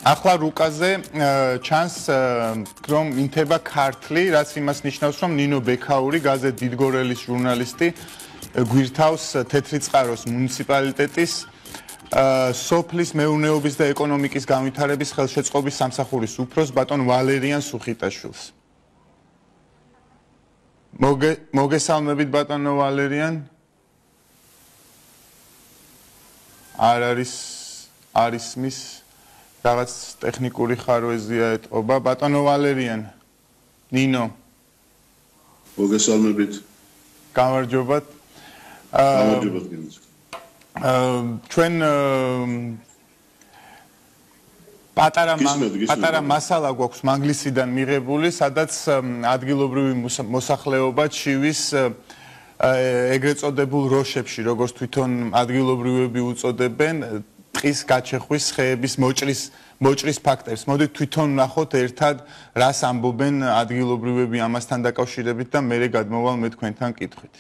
ახლა რუკაზე ჩანს რომ ინთება ქართლი, რაც იმას ნიშნავს, რომ ნინო ბექაური, გაზეთ დიდგორელის ჟურნალისტი, გვირთავს თეთრი წყაროს მუნიციპალიტეტის სოფლის მეურნეობის და ეკონომიკის განვითარების ხელშეწყობის სამსახურის უფროს ბატონ ვალერიან სუხიტაშვილს. მოგესალმებით ბატონო ვალერიან. არ არის მის რაღაც ტექნიკური ხარვეზია ეტყობა. ბატონო ვალერიან. ნინო. მოგესალმებით. გამარჯობათ. გამარჯობათ გენს. ჩვენ პატარა მასალა გვაქვს მანგლისიდან მიღებული, სადაც ადგილობრივი მოსახლეობა ჩივის ეგრეთ წოდებულ როშებში, როგორც თვითონ ადგილობრივები უწოდებენ, ტყის გაჩეხვის ხეების მოჭრის ფაქტებს. მოდით თვითონ ვნახოთ ერთად, რას ამბობენ ადგილობრივები ამასთან დაკავშირებით და მერე გადმოვალ მე თქვენთან კითხვით.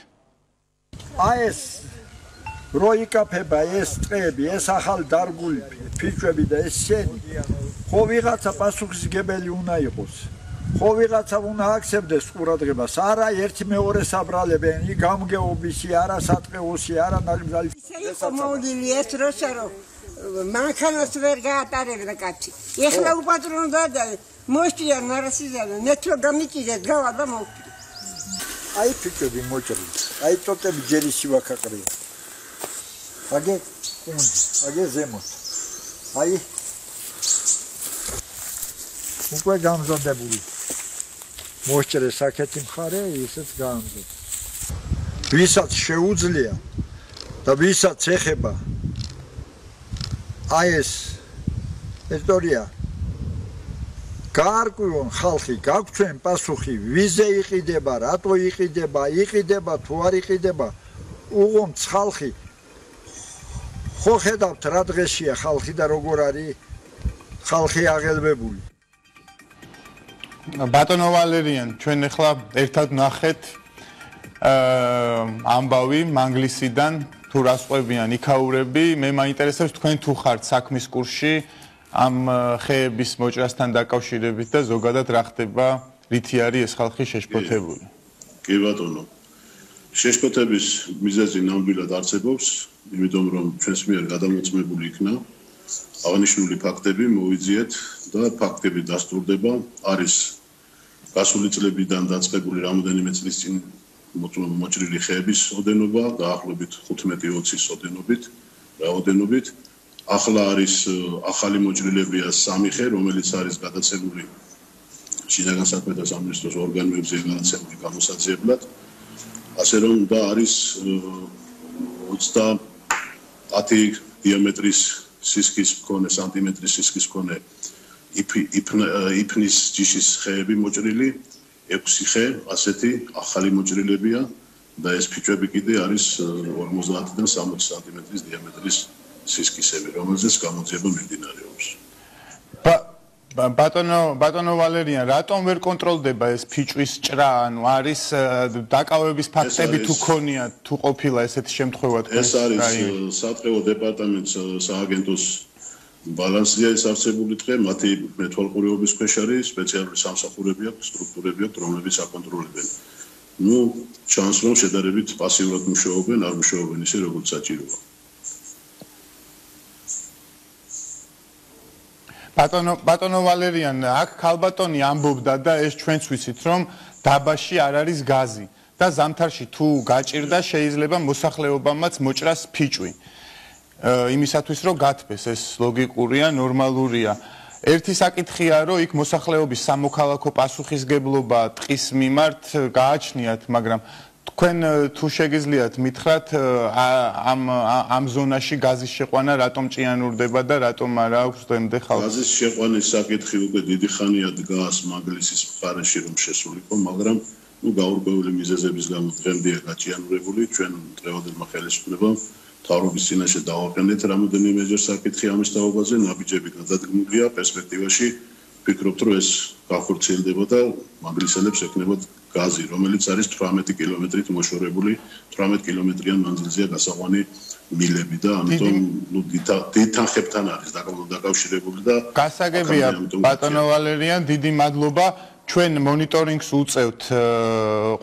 ეს როიკაფება, ეს ტყეები, ეს ახალ დარგული ფიჭვები და ეს სენი, ხო ვიღაცა პასუხისმგებელი უნდა იყოს. ხო ვიღაცა უნდა აქცევდეს ყურადღებას, არა ერთი მეორე საბრალებენ, ი გამგეობისი, არა სატყეოსი, არა ნაკრძალის. ეს მოვლილი ეს როშარო მანქანას ვერ გაატარებდა კაცი. ეხლა უპატრონო და მოშტია ნარასიზა და ნეტრო გამიჭირეთ გავა და მოვკი. აი ფიჭვები მოჭრილი. აი ტოტები ჯერისი ვაკაკრია. აგე კუნდი, აგე ზემოთ. აი უკვე გამზადებული. მოჭრე საკეთი მხარე ისეც გამზადებული. ვისაც შეუძლია და ვისაც ეხება აი ეს ისტორია გარკვევან ხალხი გაგვცენ პასუხი ვიზე იყიდება, რატო იყიდება თუ არ იყიდება, უღონც ხალხი ხო ხედავთ რა დღეშია ხალხი და როგორ არის ხალხი აღელვებული. ბატონო ვალერიან, ჩვენ ახლა ერთად ვნახეთ ამბავი მანგლისიდან თუ რას ყვებიან იქაურები, მე მაინტერესებს თქვენ თუ ხართ საქმის კურსში ამ ხეების მოჭრასთან დაკავშირებით და ზოგადად რა ხდება, რითი არის ეს ხალხი შეშფოთებული. კი ბატონო. შეშფოთების მიზეზი ნამდვილად არსებობს, იმიტომ რომ ჩვენს მიერ გადამოწმებული იქნა აღნიშნული ფაქტები მოვიძიეთ და ფაქტები დასტურდება, არის გასული წლებიდან დაწყებული რამოდენიმე წლის წინ მოჭრილი ხეების ოდენობა, დაახლოებით 15-20-ის ოდენობით. ახლა არის ახალი მოჭრილებია 3 ხე, რომელიც არის გადაცემული შინაგან საქმეთა სამინისტროს ორგანოებზე გადაცემული გამოსაძიებლად. ასე რომ და არის 30 დიამეტრის სისქის მქონე, სანტიმეტრის სისქის მქონე იფნის ჯიშის ხეები მოჭრილი, 6 ხე ასეთი ახალი მოჭრილებია და ეს ფიჭვები კიდე არის 50-დან 60 სანტიმეტრის დიამეტრის სისქისები, რომელზეც გამოძიება მიმდინარეობს. ბატონო ვალერიან, რატომ ვერ კონტროლდება ეს ფიჭვის ჭრა, ანუ არის დაკავების ფაქტები თუ ქონია, თუ ყოფილა ესეთი შემთხვევა თქვენ? ეს არის სატყეო დეპარტამენტს სააგენტოს ბალანსია ეს არსებული ტყე, მათი მეთვალყურეობის ქვეშ არის სპეციალური სამსახურები აქვს, სტრუქტურები აქვს, რომლებიც აკონტროლებენ. ჩანს რომ შედარებით პასიურად მუშაობენ, არ მუშაობენ ისე როგორც საჭიროა. ბატონო ვალერიან, აქ ქალბატონი ამბობდა და ეს ჩვენც ვიცით, რომ დაბაში არ არის გაზი და ზამთარში თუ გაჭირდა შეიძლება მოსახლეობამაც მოჭრას ფიჭვი. იმისათვის რომ გათბეს, ეს ლოგიკურია, ნორმალურია. ერთი საკითხია, რომ იქ მოსახლეობის სამოქალაქო პასუხისგებლობა ტყის მიმართ გააჩნიათ, მაგრამ თქვენ თუ შეგიძლიათ მითხრათ ამ ზონაში გაზის შეყვანა რატომ ჭიანურდება და რატომ არ აქვს დღემდე ხალხს? გაზის შეყვანის საკითხი უკვე დიდი ხანია დგას მანგლისის მხარეში რომ შესულიყო, მაგრამ გაურკვეველი მიზეზების გამო დღემდეა გაჭიანურებული. ჩვენ დღევანდელმა ხელისუფლებამ თავრობის წინაშე დავაყენეთ რამოდენიმეჯერ საკითხი ამის თაობაზე, ნაბიჯები გადადგმულია, პერსპექტივაში ვფიქრობთ, რომ ეს გახორციელდება და მანგლისელებს ექნებათ გაზი, რომელიც არის 18 კილომეტრით მოშორებული, 18 კილომეტრიან მანძილზეა გასაყვანი მილები და ამიტომ დიდ თანხებთან არის დაკავშირებული და გასაგებია ბატონო ვალერიან, დიდი მადლობა. ჩვენ მონიტორინგს უწევთ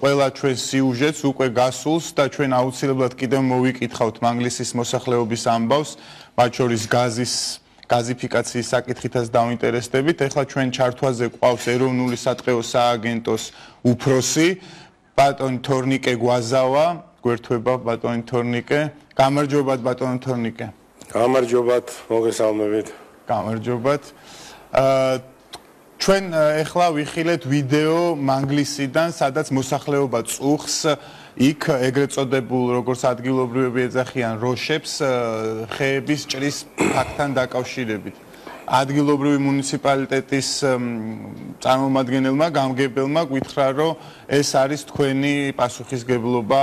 ყველა ჩვენ სიუჟეტს უკვე გასულს და ჩვენ აუცილებლად კიდევ მოვიკითხავთ მანგლისის მოსახლეობის ამბავს, მათ შორის გაზიფიკაციის საკითხითაც დავინტერესდებით. ეხლა ჩვენ ჩართვაზე ყავს ეროვნული სატყეო სააგენტოს უფროსი ბატონი თორნიკე გვაზავა, გვერდება ბატონი თორნიკე. გამარჯობათ ბატონი თორნიკე. გამარჯობათ, მოგესალმებით. გამარჯობათ. ჩვენ ეხლა ვიხილეთ ვიდეო მანგლისიდან, სადაც მოსახლეობა წუხს იქ ეგრეთ წოდებულ, როგორც ადგილობრივები ეძახიან, როშებს ხეების ჭრის ფაქტთან დაკავშირებით. ადგილობრივი მუნიციპალიტეტის წარმომადგენელმა, გამგებელმა გითხრა, რომ ეს არის თქვენი პასუხისგებლობა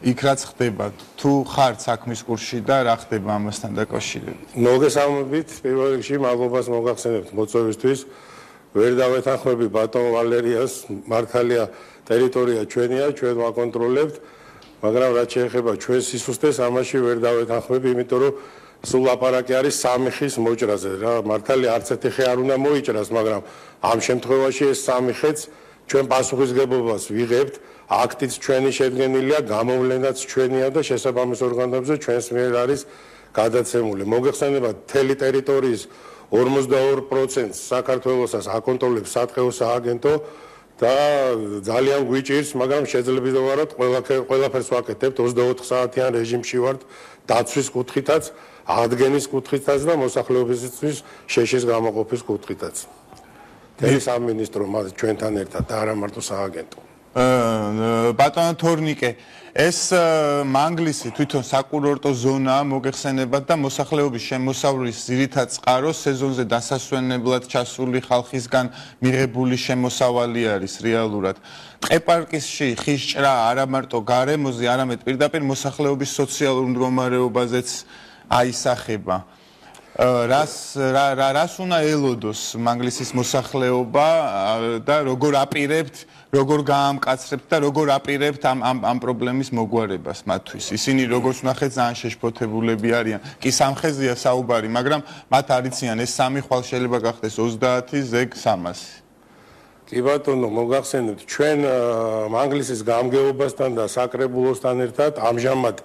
იქ რაც ხდება. თუ ხართ საქმის კურსში და რა ხდება ამასთან დაკავშირებით? მოგესალმებით, პირველ რიგში მადლობას მოგახსენებთ მოწვევისთვის. ვერ დავეთანხმები ბატონ ვალერიას, მართალია ტერიტორია ჩვენია, ჩვენ ვაკონტროლებთ, მაგრამ რაც შეეხება ჩვენ სისუსტეს, ამაში ვერ დავეთანხმები, იმიტომ რომ სულ ლაპარაკი არის 3 ხის მოჭრაზე რა. მართალია არც ერთი ხე არ უნდა მოიჭრას, მაგრამ ამ შემთხვევაში ეს 3 ხეც ჩვენ პასუხისგებლობას ვიღებთ. აქტიც ჩვენი შედგენილია, გამოვლენაც ჩვენია და შესაბამის ორგანოებზე ჩვენს მიერ არის გადაცემული. მოგეხსენებათ, მთელი ტერიტორიის 42% საქართველოსაც აკონტროლებს სატყეო სააგენტო და ძალიან გვიჭირს, მაგრამ შეძლებითობა რომ ყველაფერს ვაკეთებთ 24 საათიან რეჟიმში ვართ დაცვის კუთხითაც, ადგენის კუთხითაც და მოსახლეობისთვის შეშის გამოყოფის კუთხითაც. მთელი სამინისტრო ჩვენთან ერთად და არა მარტო სააგენტო. ბატონო თორნიკე, ეს მანგლისი თვითონ საკურორტო ზონაა, მოგეხსენებათ და მოსახლეობის შემოსავლის ძირითად წყარო სეზონზე დასასვენებლად ჩასული ხალხისგან მიღებული შემოსავალი არის რეალურად. ტყეპარკში ხის ჭრა არა მარტო გარემოზე, არამედ პირდაპირ მოსახლეობის სოციალურ მდგომარეობაზეც აისახება. რას უნდა ელოდოს მანგლისის მოსახლეობა და როგორ აპირებთ, როგორ გაამკაცრებთ და როგორ აპირებთ ამ პრობლემის მოგვარებას მათთვის. ისინი როგორც ნახეთ ძალიან შეშფოთებულები არიან. კი სამხეზია საუბარი, მაგრამ მათ არიციან ეს 3 ხვალ შეიძლება გახდეს 30, ზეგ 300. კი ბატონო, მოგახსენებთ, ჩვენ მანგლისის გამგეობასთან და საკრებულოსთან ერთად ამჟამად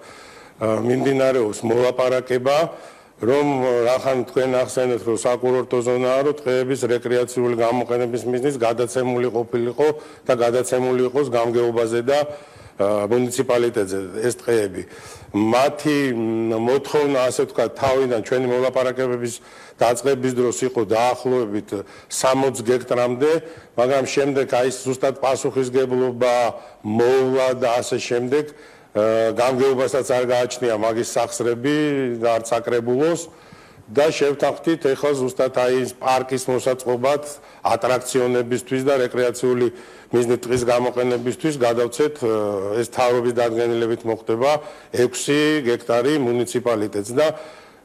მიმდინარეობს მოლაპარაკება, რომ რახან თქვენ ახსენეთ, რომ საკურორტო ზონაა, რომ ტყეების რეკრეაციული გამოყენების მიზნით გადაცემული ყოფილიყო და გადაცემული იყოს გამგეობაზე და მუნიციპალიტეტზე ეს ტყეები. მათი მოთხოვნა, ასე ვთქვათ, თავიდან ჩვენი მოლაპარაკებების დაწყების დროს იყო დაახლოებით 60 გექტრამდე, მაგრამ შემდეგ აი ზუსტად პასუხისგებლობა მოვლა და ასე შემდეგ გამგეობასაც არ გააჩნია მაგის სახსრები და არც საკრებულოს და შევთანხმდით ეხლა ზუსტად აი პარკის მოსაწყობად ატრაქციონებისთვის და რეკრეაციული მიზნით ტყის გამოყენებისთვის გადავცეთ ეს თავრობის დადგენილებით მოხდება 6 გექტარი მუნიციპალიტეტს და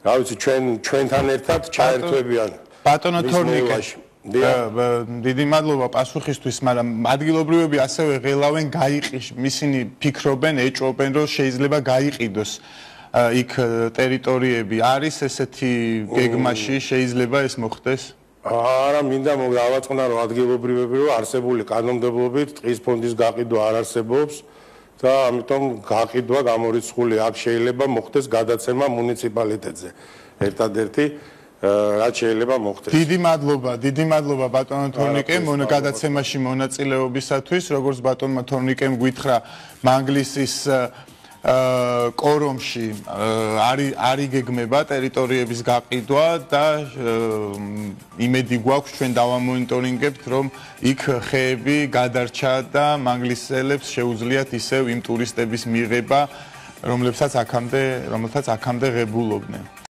რა ვიცი ჩვენთან ერთად ჩაერთვებიან ბატონო თორნიკე დიდი მადლობა პასუხისთვის, მაგრამ ადგილობრივები ასევე ღელავენ გაიყის, ისინი ფიქრობენ, ეჭვობენ, რომ შეიძლება გაიყიდოს იქ ტერიტორიები. არის ესეთი გეგმაში, შეიძლება ეს მოხდეს? არა, მინდა დავაწყნა, რომ ადგილობრივები რომ არსებული კანონმდებლობით ტყის ფონდის გაყიდვა არ არსებობს და ამიტომ გაყიდვა გამორიცხული აქ შეიძლება მოხდეს გადაცემა მუნიციპალიტეტზე. ერთადერთი რაც შეიძლება მოხდეს. დიდი მადლობა ბატონო თორნიკე გადაცემაში მონაწილეობისათვის. როგორც ბატონმა თორნიკემ გითხრა, მანგლისის კორომში არ იგეგმება ტერიტორიების გაყიდვა და იმედი გვაქვს ჩვენ დავამონიტორინგებთ, რომ იქ ხეები გადარჩა და მანგლისელებს შეუძლიათ ისევ იმ ტურისტების მიღება, რომლებსაც აქამდე ღებულობდნენ.